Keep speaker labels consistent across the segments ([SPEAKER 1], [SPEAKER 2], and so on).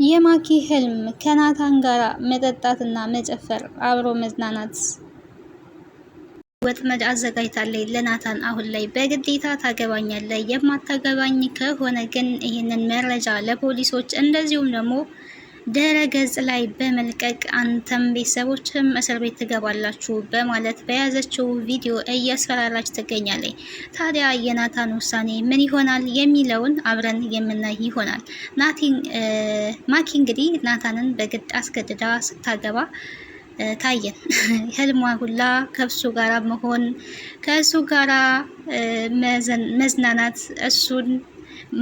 [SPEAKER 1] የማኪ ህልም ከናታን ጋር መጠጣትና መጨፈር አብሮ መዝናናት። ወጥመድ አዘጋጅታለች ለናታን። አሁን ላይ በግዴታ ታገባኛለህ፣ የማታገባኝ ከሆነ ግን ይህንን መረጃ ለፖሊሶች እንደዚሁም ደግሞ ድረ ገጽ ላይ በመልቀቅ አንተም ቤተሰቦችም እስር ቤት ትገባላችሁ በማለት በያዘችው ቪዲዮ እያስፈራራች ትገኛለች። ታዲያ የናታን ውሳኔ ምን ይሆናል የሚለውን አብረን የምናይ ይሆናል። ማኪ እንግዲህ ናታንን በግድ አስገድዳ ስታገባ ታየን። ህልሟ ሁላ ከሱ ጋራ መሆን፣ ከሱ ጋራ መዝናናት፣ እሱን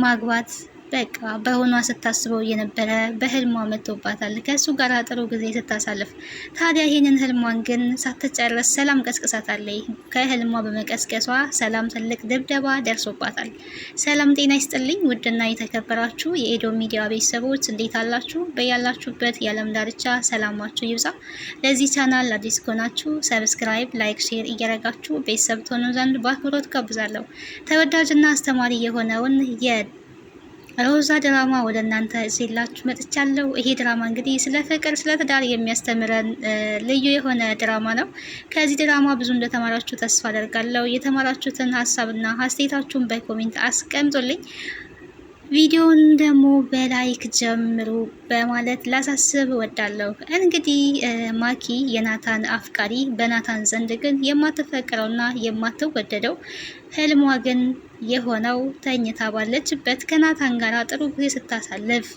[SPEAKER 1] ማግባት በቃ በሆኗ ስታስበው የነበረ በህልሟ መጥቶባታል። ከሱ ጋር ጥሩ ጊዜ ስታሳልፍ ታዲያ ይህንን ህልሟን ግን ሳትጨርስ ሰላም ቀስቅሳታለች። ከህልሟ በመቀስቀሷ ሰላም ትልቅ ድብደባ ደርሶባታል። ሰላም ጤና ይስጥልኝ ውድና የተከበራችሁ የኤዶም ሚዲያ ቤተሰቦች እንዴት አላችሁ? በያላችሁበት የዓለም ዳርቻ ሰላማችሁ ይብዛ። ለዚህ ቻናል አዲስ ከሆናችሁ ሰብስክራይብ፣ ላይክ፣ ሼር እያደረጋችሁ ቤተሰብ ትሆኑ ዘንድ በአክብሮት ጋብዛለሁ። ተወዳጅና አስተማሪ የሆነውን ሮዛ ድራማ ወደ እናንተ ሲላችሁ መጥቻለሁ። ይሄ ድራማ እንግዲህ ስለ ፍቅር፣ ስለ ትዳር የሚያስተምረን ልዩ የሆነ ድራማ ነው። ከዚህ ድራማ ብዙ እንደተማራችሁ ተስፋ አደርጋለሁ። የተማራችሁትን ሀሳብና አስተያየታችሁን በኮሜንት አስቀምጡልኝ። ቪዲዮውን ደግሞ በላይክ ጀምሩ በማለት ላሳስብ እወዳለሁ። እንግዲህ ማኪ የናታን አፍቃሪ፣ በናታን ዘንድ ግን የማትፈቅረውና የማትወደደው ህልሟ ግን የሆነው ተኝታ ባለችበት ከናታን ጋር ጥሩ ጊዜ ስታሳልፍ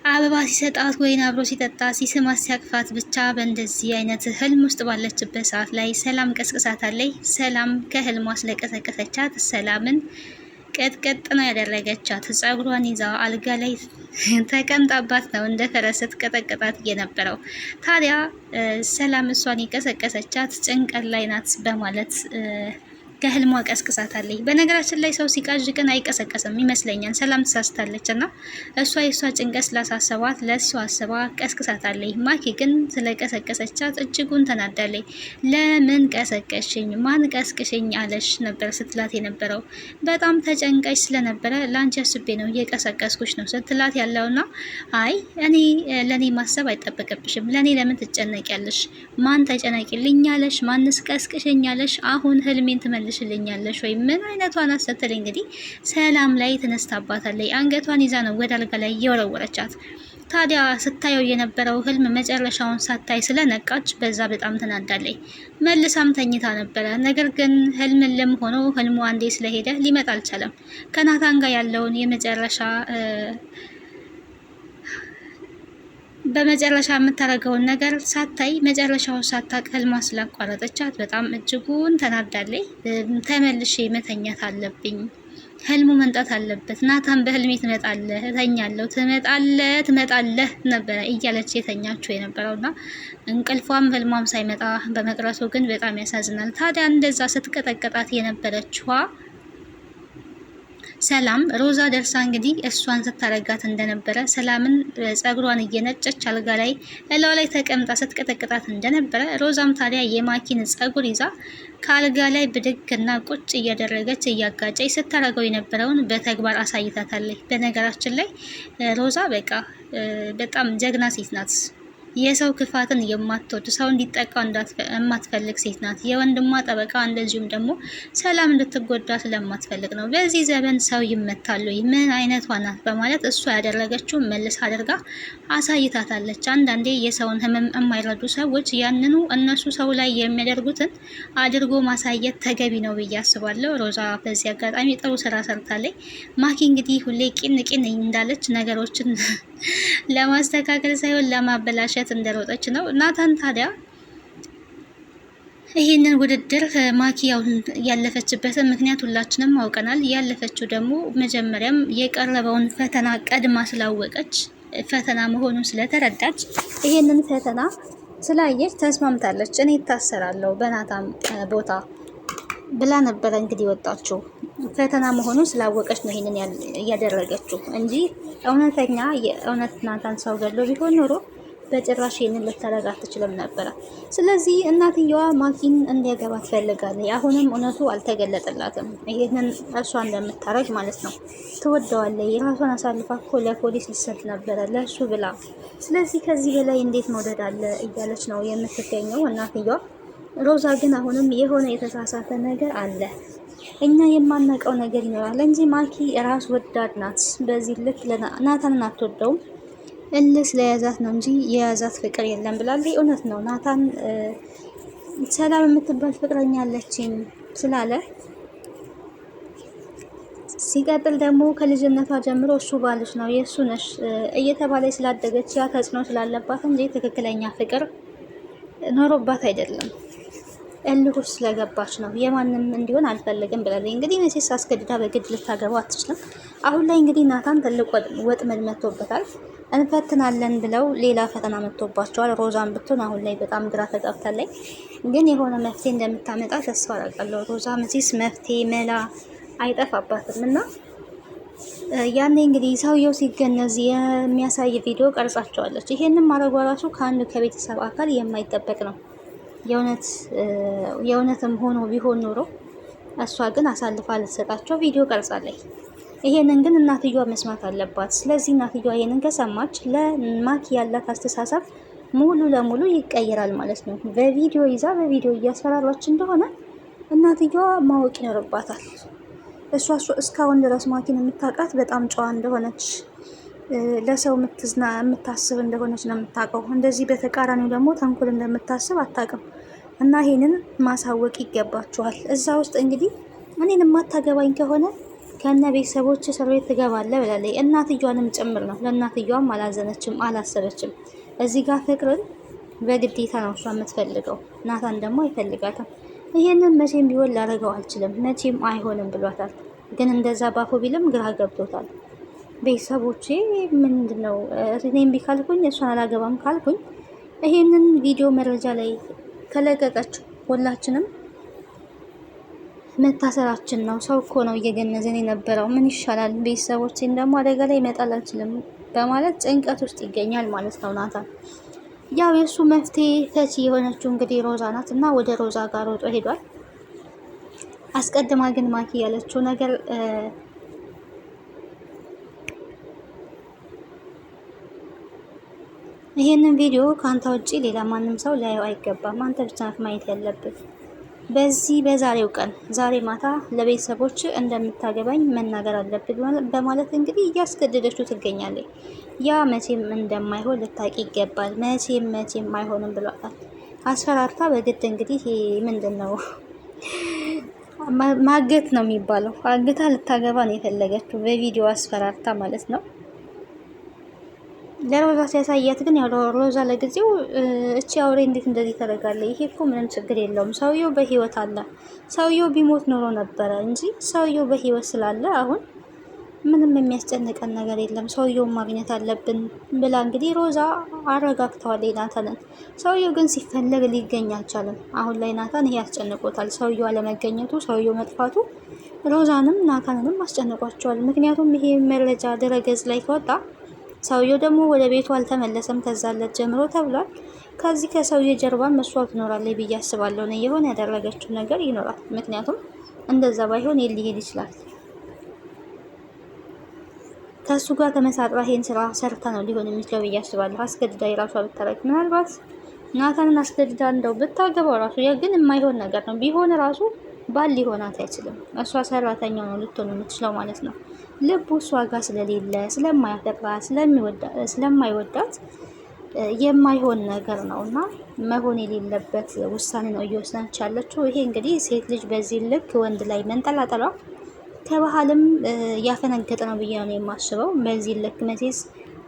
[SPEAKER 1] አበባ ሲሰጣት ወይን አብሮ ሲጠጣ ሲስማት ሲያቅፋት ብቻ በእንደዚህ አይነት ህልም ውስጥ ባለችበት ሰዓት ላይ ሰላም ቀስቅሳታለች። ሰላም ከህልሟ ስለቀሰቀሰቻት ሰላምን ቀጥቀጥ ነው ያደረገቻት። ጸጉሯን ይዛ አልጋ ላይ ተቀምጣባት ነው እንደ ፈረስ ስትቀጠቅጣት የነበረው። ታዲያ ሰላም እሷን የቀሰቀሰቻት ጭንቀት ላይ ናት በማለት ከህልሟ ቀስቅሳታለች። በነገራችን ላይ ሰው ሲቃዥ ግን አይቀሰቀስም ይመስለኛል። ሰላም ትሳስታለች እና እሷ የእሷ ጭንቀት ስላሳሰባት ለእሷ አስባ ቀስቅሳታለች። ማኪ ግን ስለቀሰቀሰቻት እጅጉን ተናዳለች። ለምን ቀሰቀሽኝ? ማን ቀስቅሽኝ አለሽ ነበር ስትላት የነበረው። በጣም ተጨንቀሽ ስለነበረ ለአንቺ አስቤ ነው እየቀሰቀስኩሽ ነው ስትላት ያለውና አይ እኔ ለእኔ ማሰብ አይጠበቅብሽም። ለእኔ ለምን ትጨነቂያለሽ? ማን ተጨነቂልኝ አለሽ? ማንስ ቀስቅሽኝ አለሽ? አሁን ህልሜን ትመልሽ ልኛለሽ ወይ? ምን አይነቷ ናት ስትል እንግዲህ ሰላም ላይ ተነስታባታለች። አንገቷን ይዛ ነው ወደ አልጋ ላይ እየወረወረቻት። ታዲያ ስታየው የነበረው ህልም መጨረሻውን ሳታይ ስለነቃች በዛ በጣም ተናዳለች። መልሳም ተኝታ ነበረ። ነገር ግን ህልም ሆኖ ህልሙ አንዴ ስለሄደ ሊመጣ አልቻለም። ከናታን ጋር ያለውን በመጨረሻ የምታደርገውን ነገር ሳታይ መጨረሻውን ሳታቅ ህልሟ ስላቋረጠቻት በጣም እጅጉን ተናዳለች። ተመልሼ መተኛት አለብኝ፣ ህልሙ መምጣት አለበት። ናታን በህልሜ ትመጣለህ፣ እተኛለሁ፣ ትመጣለህ ነበረ እያለች የተኛችው የነበረውና እንቅልፏም ህልሟም ሳይመጣ በመቅረቱ ግን በጣም ያሳዝናል። ታዲያ እንደዛ ስትቀጠቀጣት የነበረችዋ ሰላም ሮዛ ደርሳ እንግዲህ እሷን ስታረጋት እንደነበረ ሰላምን ጸጉሯን እየነጨች አልጋ ላይ እላው ላይ ተቀምጣ ስትቀጠቅጣት እንደነበረ ሮዛም ታዲያ የማኪን ጸጉር ይዛ ከአልጋ ላይ ብድግና ቁጭ እያደረገች እያጋጨች ስታረገው የነበረውን በተግባር አሳይታታለች። በነገራችን ላይ ሮዛ በቃ በጣም ጀግና ሴት ናት። የሰው ክፋትን የማትወድ ሰው እንዲጠቃ የማትፈልግ ሴት ናት። የወንድሟ ጠበቃ እንደዚሁም ደግሞ ሰላም እንድትጎዳ ስለማትፈልግ ነው። በዚህ ዘመን ሰው ይመታሉ፣ ምን አይነቷ ናት በማለት እሷ ያደረገችው መልስ አድርጋ አሳይታታለች። አንዳንዴ የሰውን ህመም የማይረዱ ሰዎች ያንኑ እነሱ ሰው ላይ የሚያደርጉትን አድርጎ ማሳየት ተገቢ ነው ብዬ አስባለሁ። ሮዛ በዚህ አጋጣሚ ጥሩ ስራ ሰርታለች። ማኪ እንግዲህ ሁሌ ቂን እንዳለች ነገሮችን ለማስተካከል ሳይሆን ለማበላሸት እንደሮጠች ነው። ናታን ታዲያ ይህንን ውድድር ማኪ ያለፈችበትን ምክንያት ሁላችንም አውቀናል። ያለፈችው ደግሞ መጀመሪያም የቀረበውን ፈተና ቀድማ ስላወቀች ፈተና መሆኑን ስለተረዳች ይህንን ፈተና ስላየች ተስማምታለች። እኔ እታሰራለሁ በናታን ቦታ ብላ ነበረ እንግዲህ ወጣችው። ፈተና መሆኑን ስላወቀች ነው ይሄንን ያደረገችው እንጂ እውነተኛ የእውነት ናታን ሰው ገሎ ቢሆን ኖሮ በጭራሽ ይህንን ልታረግ አትችልም ነበረ። ስለዚህ እናትየዋ ማኪን እንዲያገባ ትፈልጋለች። አሁንም እውነቱ አልተገለጠላትም፣ ይህንን እርሷ እንደምታረግ ማለት ነው። ትወደዋለች። የራሷን አሳልፋ እኮ ለፖሊስ ሊሰጥ ነበረ ለእሱ ብላ። ስለዚህ ከዚህ በላይ እንዴት መውደድ አለ እያለች ነው የምትገኘው እናትየዋ። ሮዛ ግን አሁንም የሆነ የተሳሳተ ነገር አለ፣ እኛ የማናውቀው ነገር ይኖራል እንጂ ማኪ ራስ ወዳድ ናት። በዚህ ልክ ናታንን አትወደውም፣ እልህ ስለያዛት ነው እንጂ የያዛት ፍቅር የለም ብላለች። እውነት ነው። ናታን ሰላም የምትባል ፍቅረኛ አለችኝ ስላለ፣ ሲቀጥል ደግሞ ከልጅነቷ ጀምሮ እሱ ባልሽ ነው የእሱ ነሽ እየተባለች ስላደገች ያ ተጽዕኖ ስላለባት እንጂ ትክክለኛ ፍቅር ኖሮባት አይደለም። እልህ ውስጥ ስለገባች ነው። የማንም እንዲሆን አልፈልግም ብላለች። እንግዲህ መቼስ አስገድዳ በግድ ልታገባው አትችልም። አሁን ላይ እንግዲህ ናታን ትልቅ ወጥመድ መጥቶበታል። እንፈትናለን ብለው ሌላ ፈተና መጥቶባቸዋል። ሮዛን ብትሆን አሁን ላይ በጣም ግራ ተጋብታለች። ግን የሆነ መፍትሄ እንደምታመጣ ተስፋ አደርጋለሁ። ሮዛ መቼስ መፍትሄ መላ አይጠፋባትም እና ያኔ እንግዲህ ሰውየው ሲገነዝ የሚያሳይ ቪዲዮ ቀርጻቸዋለች። ይሄንን ማድረጓ ራሱ ከአንድ ከቤተሰብ አካል የማይጠበቅ ነው። የእውነትም ሆኖ ቢሆን ኖሮ እሷ ግን አሳልፋ ልትሰጣቸው ቪዲዮ ቀርጻለች። ይሄንን ግን እናትየዋ መስማት አለባት። ስለዚህ እናትየዋ ይሄንን ከሰማች ለማኪ ያላት አስተሳሰብ ሙሉ ለሙሉ ይቀየራል ማለት ነው። በቪዲዮ ይዛ በቪዲዮ እያስፈራራች እንደሆነ እናትየዋ ማወቅ ይኖርባታል። እሷ እስካሁን ድረስ ማኪን የምታውቃት በጣም ጨዋ እንደሆነች፣ ለሰው የምታስብ እንደሆነች ነው የምታውቀው። እንደዚህ በተቃራኒው ደግሞ ተንኮል እንደምታስብ አታውቅም። እና ይሄንን ማሳወቅ ይገባችኋል። እዛ ውስጥ እንግዲህ እኔን የማታገባኝ ከሆነ ከነ ቤተሰቦች እስር ቤት ትገባለህ ብላለች። እናትየዋንም ጭምር ነው። ለእናትየዋም አላዘነችም፣ አላሰበችም። እዚህ ጋር ፍቅርን በግዴታ ነው እሷ የምትፈልገው። ናታን ደግሞ አይፈልጋትም። ይሄንን መቼም ቢሆን ላደርገው አልችልም፣ መቼም አይሆንም ብሏታል። ግን እንደዛ ባፎ ቢልም ግራ ገብቶታል። ቤተሰቦቼ ምንድን ነው እኔም ቢካልኩኝ እሷን አላገባም ካልኩኝ ይሄንን ቪዲዮ መረጃ ላይ ከለቀቀች ሁላችንም መታሰራችን ነው። ሰው እኮ ነው እየገነዘን የነበረው፣ ምን ይሻላል? ቤተሰቦቼን ደግሞ አደጋ ላይ ይመጣል አልችልም በማለት ጭንቀት ውስጥ ይገኛል ማለት ነው ናታን። ያው የእሱ መፍትሄ ፈቺ የሆነችው እንግዲህ ሮዛ ናት እና ወደ ሮዛ ጋር ሮጦ ሄዷል። አስቀድማ ግን ማኪ ያለችው ነገር ይሄንን ቪዲዮ ከአንተ ውጪ ሌላ ማንም ሰው ሊያየው አይገባም፣ አንተ ብቻ ነህ ማየት ያለብህ። በዛሬው ቀን ዛሬ ማታ ለቤተሰቦች እንደምታገባኝ መናገር አለብህ በማለት እንግዲህ እያስገደደችው ትገኛለች። ያ መቼም እንደማይሆን ልታቂ ይገባል፣ መቼም አይሆንም ብሏታል። አስፈራርታ በግድ እንግዲህ ምንድን ነው ማገት ነው የሚባለው፣ አግታ ልታገባ ነው የፈለገችው በቪዲዮ አስፈራርታ ማለት ነው። ለሮዛ ሲያሳያት ግን ያው ሮዛ ለጊዜው እቺ አውሬ እንዴት እንደዚህ ታደርጋለች? ይሄ እኮ ምንም ችግር የለውም፣ ሰውየው በህይወት አለ። ሰውየው ቢሞት ኖሮ ነበረ እንጂ ሰውየው በህይወት ስላለ አሁን ምንም የሚያስጨንቀን ነገር የለም፣ ሰውየውን ማግኘት አለብን ብላ እንግዲህ ሮዛ አረጋግተዋለች ናታንን። ሰውየው ግን ሲፈለግ ሊገኝ አልቻለም። አሁን ላይ ናታን ይሄ ያስጨንቆታል። ሰውየው አለመገኘቱ፣ ሰውየው መጥፋቱ ሮዛንም ናታንንም አስጨንቋቸዋል። ምክንያቱም ይሄ መረጃ ድረገጽ ላይ ከወጣ ሰውየው ደግሞ ወደ ቤቱ አልተመለሰም ከዛለት ጀምሮ ተብሏል። ከዚህ ከሰውየው ጀርባም እሷ ትኖራለች ብዬ አስባለሁ። ነው የሆነ ያደረገችው ነገር ይኖራል። ምክንያቱም እንደዛ ባይሆን ሊሄድ ይችላል። ከሱ ጋር ተመሳጥራ ይሄን ስራ ሰርታ ነው ሊሆን የሚችለው ብዬ አስባለሁ። አስገድዳ የራሷ ብታረግ ምናልባት ናታንን አስገድዳ እንደው ብታገባው ራሱ ያ ግን የማይሆን ነገር ነው። ቢሆን ራሱ ባል ሊሆናት አይችልም። እሷ ሰራተኛው ነው ልትሆን የምትችለው ማለት ነው። ልቡ እሷ ጋር ስለሌለ ስለማያፈቅራት ስለማይወዳት የማይሆን ነገር ነው እና መሆን የሌለበት ውሳኔ ነው እየወሰነች ያለችው። ይሄ እንግዲህ ሴት ልጅ በዚህ ልክ ወንድ ላይ መንጠላጠሏ ከባህልም ያፈነገጠ ነው ብዬ ነው የማስበው። በዚህ ልክ መቼስ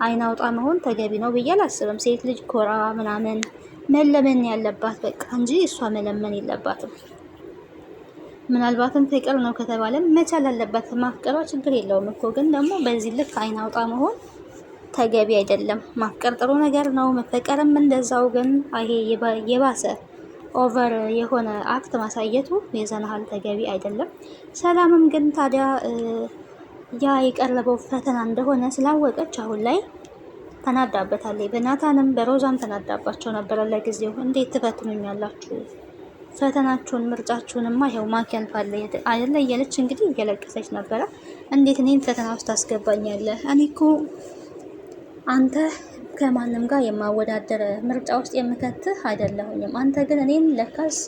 [SPEAKER 1] አይን አውጣ መሆን ተገቢ ነው ብዬ አላስብም። ሴት ልጅ ኮራ ምናምን መለመን ያለባት በቃ እንጂ እሷ መለመን የለባትም። ምናልባትም ፍቅር ነው ከተባለም መቻል አለባት። ማፍቀሯ ችግር የለውም እኮ ግን ደግሞ በዚህ ልክ አይን አውጣ መሆን ተገቢ አይደለም። ማፍቀር ጥሩ ነገር ነው፣ መፈቀርም እንደዛው። ግን ይሄ የባሰ ኦቨር የሆነ አክት ማሳየቱ የዘናሃል ተገቢ አይደለም። ሰላምም ግን ታዲያ ያ የቀረበው ፈተና እንደሆነ ስላወቀች አሁን ላይ ተናዳበታለች። በናታንም በሮዛም ተናዳባቸው ነበረ ለጊዜው። እንዴት ትፈትኑኛላችሁ? ፈተናችሁን ምርጫችሁንማ ይኸው ማክ ያልፋለ አይደለ እያለች እንግዲህ እየለቀሰች ነበረ። እንዴት እኔን ፈተና ውስጥ ታስገባኛለህ? እኔ እኮ አንተ ከማንም ጋር የማወዳደር ምርጫ ውስጥ የምከትህ አይደለሁኝም። አንተ ግን እኔን ለካስ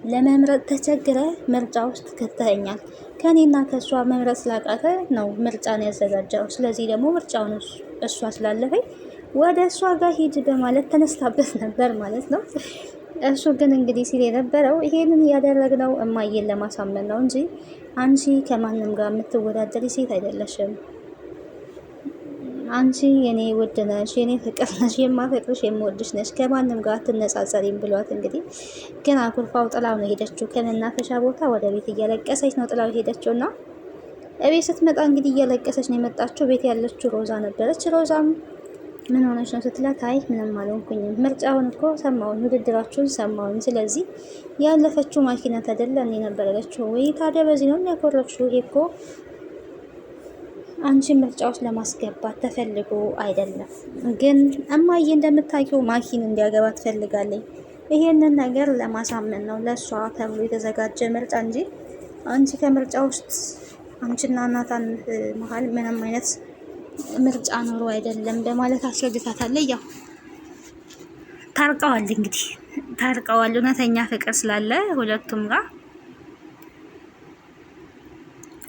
[SPEAKER 1] ለመምረጥ ተቸግረ ምርጫ ውስጥ ከተኸኛል። ከእኔና ከእሷ መምረጥ ስላቃተ ነው ምርጫን ያዘጋጀው። ስለዚህ ደግሞ ምርጫውን እሷ ስላለፈኝ ወደ እሷ ጋር ሂድ በማለት ተነስታበት ነበር ማለት ነው። እሱ ግን እንግዲህ ሲል የነበረው ይሄንን ያደረግነው እማዬን ለማሳመን ነው እንጂ አንቺ ከማንም ጋር የምትወዳደሪ ሴት አይደለሽም። አንቺ የኔ ውድ ነሽ፣ የኔ ፍቅር ነሽ፣ የማፈቅርሽ የምወድሽ ነሽ፣ ከማንም ጋር አትነጻጸሪም ብሏት እንግዲህ ግን አኩርፋው ጥላው ነው ሄደችው። ከመናፈሻ ቦታ ወደ ቤት እያለቀሰች ነው ጥላው ሄደችው እና እቤት ስትመጣ እንግዲህ እያለቀሰች ነው የመጣችው። ቤት ያለችው ሮዛ ነበረች። ሮዛም ምን ሆነች ነው ስትላት፣ አይ ምንም አልሆንኩኝም፣ ምርጫውን እኮ ሰማሁኝ፣ ውድድራችሁን ሰማሁኝ። ስለዚህ ያለፈችው ማኪናት አይደለ እኔ ነበር ያለችው። ወይ ታዲያ በዚህ ነው የሚያኮረፍሽው? ይሄ እኮ አንቺ ምርጫ ውስጥ ለማስገባት ተፈልጎ አይደለም። ግን እማዬ እንደምታውቂው ማኪን እንዲያገባ ትፈልጋለኝ። ይሄንን ነገር ለማሳመን ነው ለእሷ ተብሎ የተዘጋጀ ምርጫ እንጂ አንቺ ከምርጫ ውስጥ አንቺና ናታን መሀል ምንም አይነት ምርጫ ኖሮ አይደለም በማለት አስረድታታለች። ያው ታርቀዋል፣ እንግዲህ ታርቀዋል። እውነተኛ ፍቅር ስላለ ሁለቱም ጋር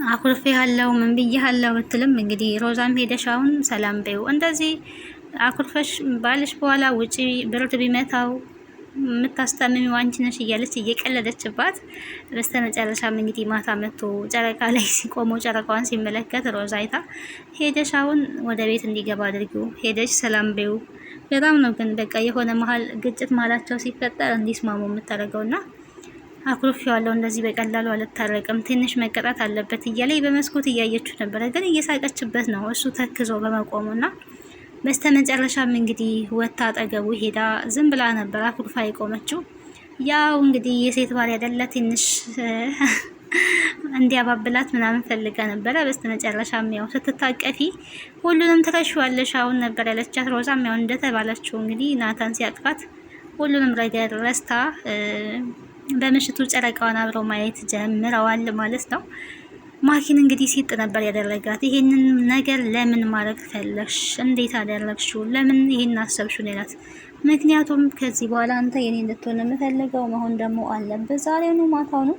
[SPEAKER 1] አኩርፌ ያለው ምን ብያለው ብትልም እንግዲህ ሮዛም ሄደሽ አሁን ሰላም በይው፣ እንደዚህ አኩርፈሽ ባልሽ በኋላ ውጪ ብርድ ቢመታው የምታስታምሚው አንቺ ነሽ እያለች እየቀለደችባት፣ በስተመጨረሻም እንግዲህ ማታ መጥቶ ጨረቃ ላይ ሲቆመው ጨረቃዋን ሲመለከት ሮዛ አይታ ሄደሽ አሁን ወደ ቤት እንዲገባ አድርጊው፣ ሄደሽ ሰላም በይው። በጣም ነው ግን በቃ የሆነ መሀል ግጭት መሀላቸው ሲፈጠር እንዲስማሙ የምታደርገውና አኩርፌዋለሁ፣ እንደዚህ በቀላሉ አልታረቅም፣ ትንሽ መቀጣት አለበት እያለ በመስኮት እያየችው ነበረ። ግን እየሳቀችበት ነው እሱ ተክዞ በመቆሙና በስተመጨረሻም እንግዲህ ወታ አጠገቡ ሄዳ ዝም ብላ ነበር አኩርፋ የቆመችው። ያው እንግዲህ የሴት ባል አይደለ ትንሽ እንዲያባብላት ምናምን ፈልጋ ነበረ። በስተመጨረሻም ያው ስትታቀፊ ሁሉንም ትረሺዋለሽ አሁን ነበር ያለቻት። ሮዛም ያው እንደተባለችው እንግዲህ ናታን ሲያቅፋት ሁሉንም ነገር ረስታ በምሽቱ ጨረቃዋን አብረው ማየት ጀምረዋል ማለት ነው። ማኪን እንግዲህ ሲጥ ነበር ያደረጋት። ይሄንን ነገር ለምን ማድረግ ፈለግሽ? እንዴት አደረግሽው? ለምን ይሄን አሰብሽው ነው ያላት። ምክንያቱም ከዚህ በኋላ አንተ የኔ እንድትሆን የምፈልገው መሆን ደግሞ አለበት። ዛሬውኑ ማታውኑ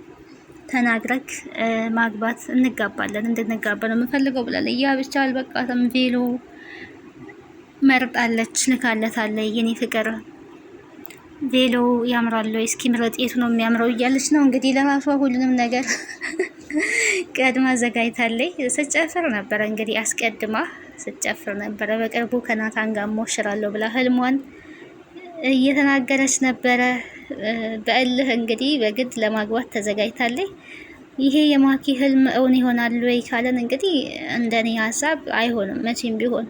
[SPEAKER 1] ተናግረክ ማግባት እንጋባለን፣ እንድንጋባ ነው የምፈልገው ብላለች። ያ ብቻ አልበቃትም። ቬሎ መርጣለች፣ ልካለታለች። የኔ ፍቅር ቬሎ ያምራል ወይ እስኪ ምረጥ፣ የቱ ነው የሚያምረው እያለች ነው እንግዲህ ለራሷ ሁሉንም ነገር ቀድማ አዘጋጅታለች። ስጨፍር ነበረ እንግዲህ አስቀድማ ስጨፍር ነበረ። በቅርቡ ከናታን ጋር ሞሽራለሁ ብላ ህልሟን እየተናገረች ነበረ። በእልህ እንግዲህ በግድ ለማግባት ተዘጋጅታለች። ይሄ የማኪ ህልም እውን ይሆናል ወይ ካለን እንግዲህ እንደኔ ሀሳብ አይሆንም። መቼም ቢሆን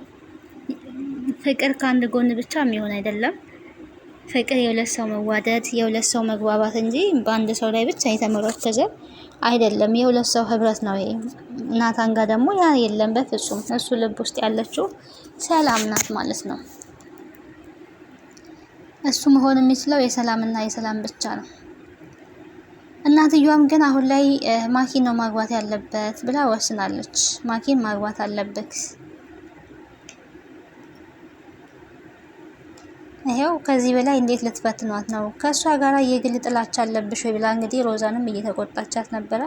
[SPEAKER 1] ፍቅር ከአንድ ጎን ብቻ የሚሆን አይደለም። ፍቅር የሁለት ሰው መዋደድ፣ የሁለት ሰው መግባባት እንጂ በአንድ ሰው ላይ ብቻ የተመረኮዘ አይደለም። የሁለት ሰው ህብረት ነው። ናታን ጋር ደግሞ ያ የለም በፍጹም። እሱ ልብ ውስጥ ያለችው ሰላም ናት ማለት ነው። እሱ መሆን የሚችለው የሰላምና የሰላም ብቻ ነው። እናትየዋም ግን አሁን ላይ ማኪን ነው ማግባት ያለበት ብላ ወስናለች። ማኪን ማግባት አለበት። ይሄው ከዚህ በላይ እንዴት ልትፈትኗት ነው? ከእሷ ጋር የግል ጥላቻ አለብሽ ወይ ብላ እንግዲህ ሮዛንም እየተቆጣቻት ነበረ።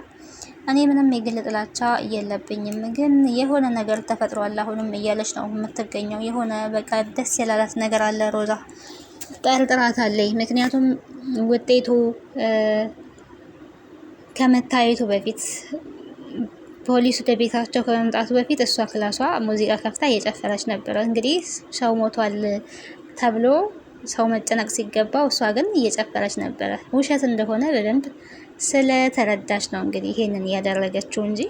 [SPEAKER 1] እኔ ምንም የግል ጥላቻ የለብኝም፣ ግን የሆነ ነገር ተፈጥሯል አሁንም እያለች ነው የምትገኘው። የሆነ በቃ ደስ ያላላት ነገር አለ ሮዛ ጠርጥራታለች። ምክንያቱም ውጤቱ ከመታየቱ በፊት ፖሊስ ወደ ቤታቸው ከመምጣቱ በፊት እሷ ክላሷ ሙዚቃ ከፍታ እየጨፈረች ነበረ። እንግዲህ ሰው ሞቷል ተብሎ ሰው መጨነቅ ሲገባው እሷ ግን እየጨፈረች ነበረ። ውሸት እንደሆነ በደንብ ስለተረዳች ነው እንግዲህ ይሄንን ያደረገችው እንጂ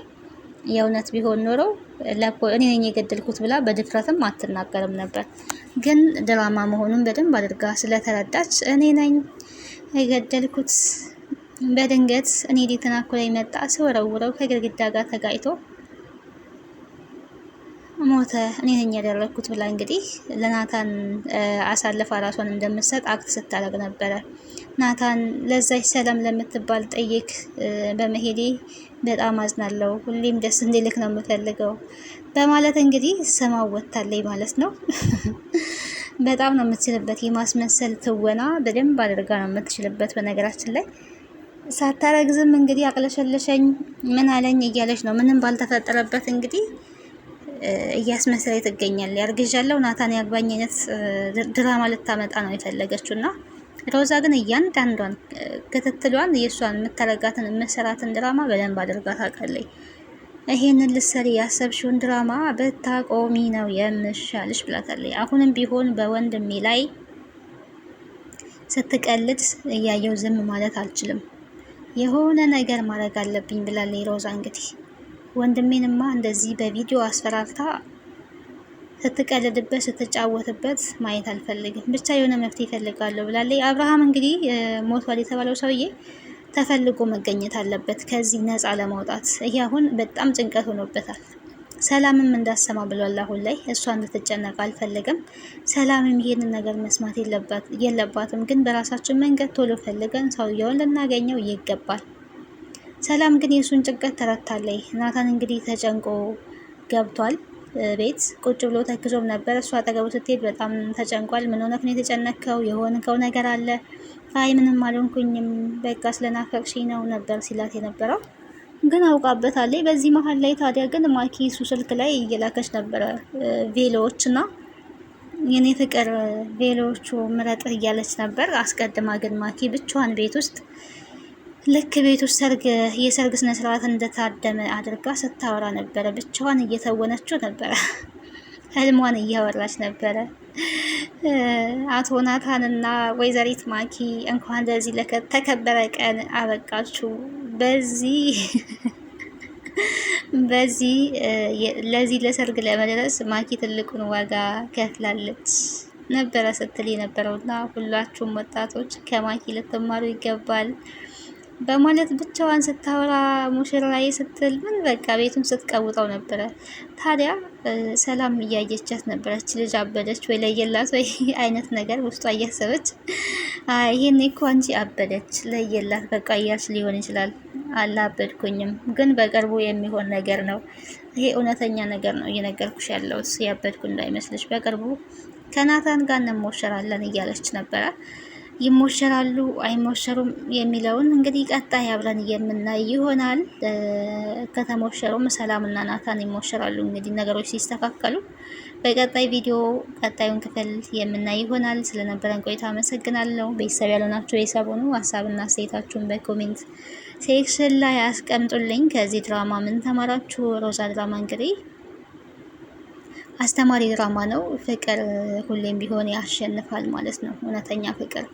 [SPEAKER 1] የእውነት ቢሆን ኖሮ እኔ ነኝ የገደልኩት ብላ በድፍረትም አትናገርም ነበር። ግን ድራማ መሆኑን በደንብ አድርጋ ስለተረዳች እኔ ነኝ የገደልኩት፣ በድንገት እኔ ሊተናኮለኝ መጣ፣ ስወረውረው ከግድግዳ ጋር ተጋጭቶ ሞተ እኔ ነኝ ያደረኩት ብላ እንግዲህ ለናታን አሳልፋ ራሷን እንደምትሰጥ አክት ስታደርግ ነበረ። ናታን ለዛች ሰላም ለምትባል ጠይቅ በመሄዴ በጣም አዝናለሁ፣ ሁሌም ደስ እንዲልክ ነው የምፈልገው በማለት እንግዲህ ስማ ወጥታለች ማለት ነው። በጣም ነው የምትችልበት፣ የማስመሰል ትወና በደንብ አድርጋ ነው የምትችልበት። በነገራችን ላይ ሳታረግዝም እንግዲህ አቅለሸለሸኝ ምን አለኝ እያለች ነው ምንም ባልተፈጠረበት እንግዲህ እያስመሰለ ትገኛል። ያርግዣለሁ ናታን ያግባኝ አይነት ድራማ ልታመጣ ነው የፈለገችው እና ሮዛ ግን እያንዳንዷን ክትትሏን የእሷን የምታረጋትን የምሰራትን ድራማ በደንብ አድርጋ ታውቃለች። ይሄንን ልትሰሪ ያሰብሽውን ድራማ ብታቆሚ ነው የምሻልሽ ብላታለች። አሁንም ቢሆን በወንድሜ ላይ ስትቀልድ እያየው ዝም ማለት አልችልም፣ የሆነ ነገር ማድረግ አለብኝ ብላለች ሮዛ። እንግዲህ ወንድሜንማ እንደዚህ በቪዲዮ አስፈራርታ ስትቀልድበት ስትጫወትበት ማየት አልፈልግም፣ ብቻ የሆነ መፍትሄ ይፈልጋለሁ ብላለች። አብርሃም እንግዲህ ሞቷል የተባለው ሰውዬ ተፈልጎ መገኘት አለበት ከዚህ ነፃ ለማውጣት። ይሄ አሁን በጣም ጭንቀት ሆኖበታል። ሰላምም እንዳሰማ ብሏል። አሁን ላይ እሷ እንድትጨነቅ አልፈለገም። ሰላምም ይሄንን ነገር መስማት የለባትም። ግን በራሳችን መንገድ ቶሎ ፈልገን ሰውየውን ልናገኘው ይገባል። ሰላም ግን የእሱን ጭንቀት ተረድታለች። ናታን እንግዲህ ተጨንቆ ገብቷል። ቤት ቁጭ ብሎ ተክዞም ነበር። እሷ አጠገቡ ስትሄድ በጣም ተጨንቋል። ምን ሆነህ ነው የተጨነቅከው? የሆንከው ነገር አለ? አይ ምንም አልሆንኩኝም፣ በቃ ስለናፈቅሽኝ ነው ነበር ሲላት የነበረው። ግን አውቃበታለች። በዚህ መሀል ላይ ታዲያ ግን ማኪ እሱ ስልክ ላይ እየላከች ነበረ ቬሎዎች እና የኔ ፍቅር ቬሎዎቹ ምረጥ እያለች ነበር። አስቀድማ ግን ማኪ ብቻዋን ቤት ውስጥ ልክ ቤት ውስጥ የሰርግ ስነ ስርዓት እንደታደመ አድርጋ ስታወራ ነበረ። ብቻዋን እየተወነችው ነበረ። ህልሟን እያወራች ነበረ። አቶ ናታን እና ወይዘሪት ማኪ እንኳን ለዚህ ለተከበረ ቀን አበቃችሁ። ለዚህ ለሰርግ ለመድረስ ማኪ ትልቁን ዋጋ ከፍላለች ነበረ ስትል የነበረውና ሁላችሁም ወጣቶች ከማኪ ልትማሩ ይገባል በማለት ብቻዋን ስታወራ ሙሽራዬ ስትል ምን በቃ ቤቱን ስትቀውጠው ነበረ። ታዲያ ሰላም እያየቻት ነበረች። ልጅ አበደች ወይ ለየላት ወይ አይነት ነገር ውስጧ እያሰበች ይሄን እኮ አንቺ አበደች ለየላት በቃ እያልሽ ሊሆን ይችላል። አላበድኩኝም፣ ግን በቅርቡ የሚሆን ነገር ነው። ይሄ እውነተኛ ነገር ነው እየነገርኩሽ ያለሁት፣ ያበድኩ እንዳይመስልሽ። በቅርቡ ከናታን ጋር እንሞሸራለን እያለች ነበረ። ይሞሸራሉ አይሞሸሩም የሚለውን እንግዲህ ቀጣይ አብረን የምናይ ይሆናል። ከተሞሸሩም ሰላምና ናታን ይሞሸራሉ። እንግዲህ ነገሮች ሲስተካከሉ በቀጣይ ቪዲዮ ቀጣዩን ክፍል የምናይ ይሆናል። ስለነበረን ቆይታ አመሰግናለሁ። ቤተሰብ ያልሆናችሁ ቤተሰብ ሁኑ። ሀሳብና አስተያየታችሁን በኮሜንት ሴክሽን ላይ አስቀምጡልኝ። ከዚህ ድራማ ምን ተማራችሁ? ሮዛ ድራማ እንግዲህ አስተማሪ ድራማ ነው። ፍቅር ሁሌም ቢሆን ያሸንፋል ማለት ነው። እውነተኛ ፍቅር